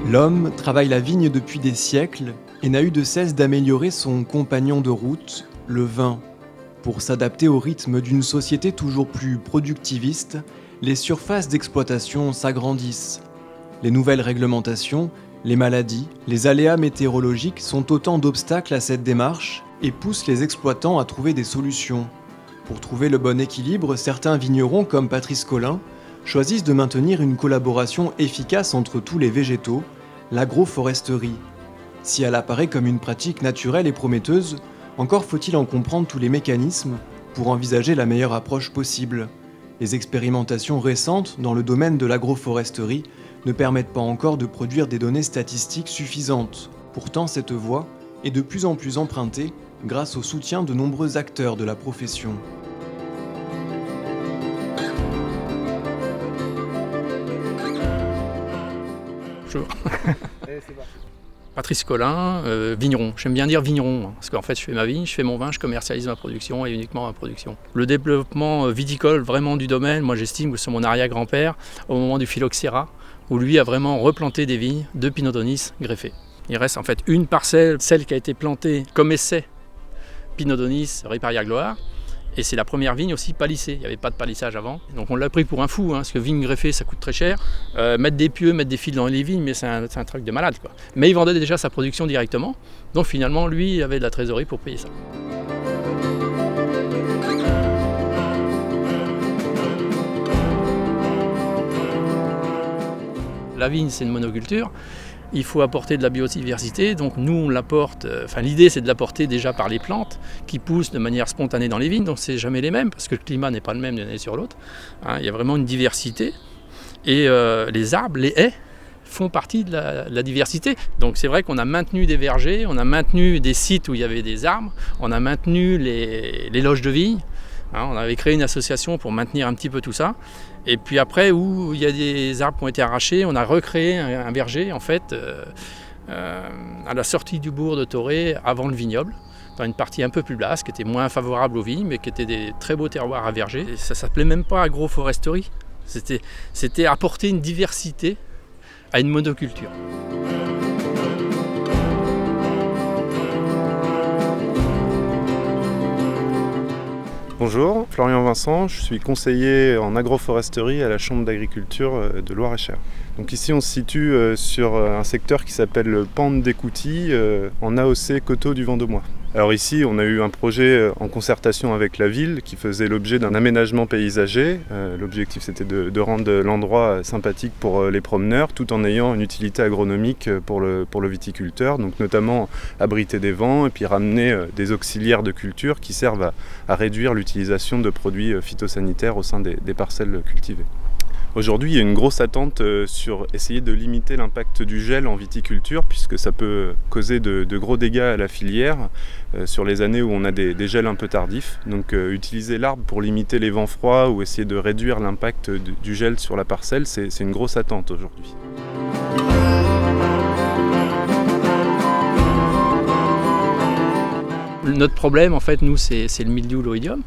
L'homme travaille la vigne depuis des siècles et n'a eu de cesse d'améliorer son compagnon de route, le vin. Pour s'adapter au rythme d'une société toujours plus productiviste, les surfaces d'exploitation s'agrandissent. Les nouvelles réglementations, les maladies, les aléas météorologiques sont autant d'obstacles à cette démarche et poussent les exploitants à trouver des solutions. Pour trouver le bon équilibre, certains vignerons comme Patrice Collin choisissent de maintenir une collaboration efficace entre tous les végétaux, l'agroforesterie. Si elle apparaît comme une pratique naturelle et prometteuse, encore faut-il en comprendre tous les mécanismes pour envisager la meilleure approche possible. Les expérimentations récentes dans le domaine de l'agroforesterie ne permettent pas encore de produire des données statistiques suffisantes. Pourtant, cette voie est de plus en plus empruntée grâce au soutien de nombreux acteurs de la profession. Bonjour. Patrice Collin, vigneron. J'aime bien dire vigneron, parce qu'en fait je fais ma vigne, je fais mon vin, je commercialise ma production et uniquement ma production. Le développement viticole vraiment du domaine, moi j'estime que c'est mon arrière-grand-père, au moment du phylloxéra, où lui a vraiment replanté des vignes de Pinot Donis greffées. Il reste en fait une parcelle, celle qui a été plantée comme essai Pinot Donis Riparia Gloire. Et c'est la première vigne aussi palissée, il n'y avait pas de palissage avant. Donc on l'a pris pour un fou, parce que vigne greffée ça coûte très cher. Mettre des pieux, mettre des fils dans les vignes, mais c'est un truc de malade, quoi. Mais il vendait déjà sa production directement, donc finalement lui il avait de la trésorerie pour payer ça. La vigne c'est une monoculture. Il faut apporter de la biodiversité, donc nous on l'apporte, l'idée c'est de l'apporter déjà par les plantes qui poussent de manière spontanée dans les vignes, donc c'est jamais les mêmes parce que le climat n'est pas le même d'une année sur l'autre. Il y a vraiment une diversité et les arbres, les haies font partie de la diversité. Donc c'est vrai qu'on a maintenu des vergers, on a maintenu des sites où il y avait des arbres, on a maintenu les loges de vigne. On avait créé une association pour maintenir un petit peu tout ça. Et puis après, où il y a des arbres qui ont été arrachés, on a recréé un verger en fait à la sortie du bourg de Toré, avant le vignoble, dans une partie un peu plus basse, qui était moins favorable aux vignes, mais qui était des très beaux terroirs à verger. Et ça s'appelait même pas agroforesterie. C'était apporter une diversité à une monoculture. Bonjour, Florian Vincent, je suis conseiller en agroforesterie à la Chambre d'agriculture de Loir-et-Cher. Donc ici on se situe sur un secteur qui s'appelle le Pente d'Écoutilles en AOC Coteaux du Vendômois. Alors ici on a eu un projet en concertation avec la ville qui faisait l'objet d'un aménagement paysager. L'objectif c'était de rendre l'endroit sympathique pour les promeneurs tout en ayant une utilité agronomique pour le viticulteur, donc notamment abriter des vents et puis ramener des auxiliaires de culture qui servent à réduire l'utilisation de produits phytosanitaires au sein des parcelles cultivées. Aujourd'hui, il y a une grosse attente sur essayer de limiter l'impact du gel en viticulture puisque ça peut causer de gros dégâts à la filière sur les années où on a des gels un peu tardifs. Donc utiliser l'arbre pour limiter les vents froids ou essayer de réduire l'impact du gel sur la parcelle, c'est une grosse attente aujourd'hui. Notre problème, en fait, nous, c'est le mildiou, l'oïdium.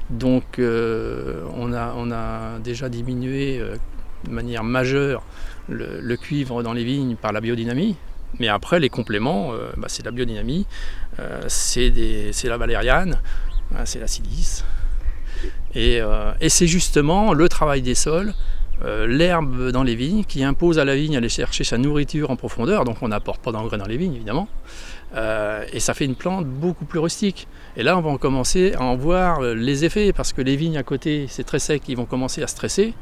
Donc, on a déjà diminué de manière majeure le cuivre dans les vignes par la biodynamie. Mais après, les compléments, c'est la biodynamie, c'est la valériane, c'est la silice. Et c'est justement le travail des sols, l'herbe dans les vignes, qui impose à la vigne d'aller chercher sa nourriture en profondeur. Donc, on n'apporte pas d'engrais dans les vignes, évidemment. Et ça fait une plante beaucoup plus rustique. Et là, on va commencer à en voir les effets, parce que les vignes à côté, c'est très sec, ils vont commencer à stresser,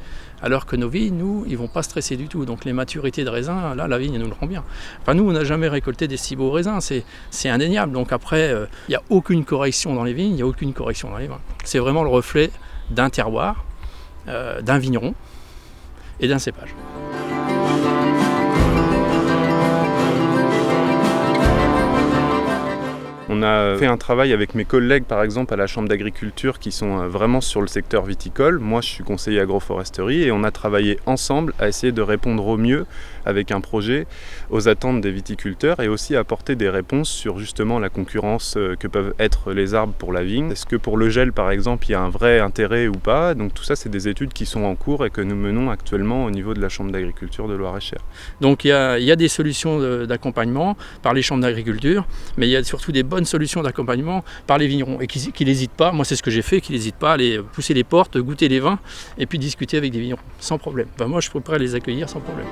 alors que nos vignes, nous, ils ne vont pas stresser du tout. Donc les maturités de raisin, là, la vigne, elle nous le rend bien. Enfin, nous, on n'a jamais récolté des si beaux raisins, c'est indéniable. Donc après, il n'y a aucune correction dans les vignes, il n'y a aucune correction dans les vins. C'est vraiment le reflet d'un terroir, d'un vigneron et d'un cépage. On On a fait un travail avec mes collègues, par exemple, à la Chambre d'agriculture, qui sont vraiment sur le secteur viticole. Moi, je suis conseiller agroforesterie et on a travaillé ensemble à essayer de répondre au mieux avec un projet aux attentes des viticulteurs et aussi apporter des réponses sur justement la concurrence que peuvent être les arbres pour la vigne. Est-ce que pour le gel, par exemple, il y a un vrai intérêt ou pas? Donc tout ça, c'est des études qui sont en cours et que nous menons actuellement au niveau de la Chambre d'agriculture de Loir-et-Cher. Donc il y a des solutions d'accompagnement par les chambres d'agriculture, mais il y a surtout des bonnes solutions d'accompagnement par les vignerons et qui n'hésitent pas, moi c'est ce que j'ai fait, qui n'hésitent pas à aller pousser les portes, goûter les vins et puis discuter avec des vignerons sans problème. Moi je suis prêt à les accueillir sans problème.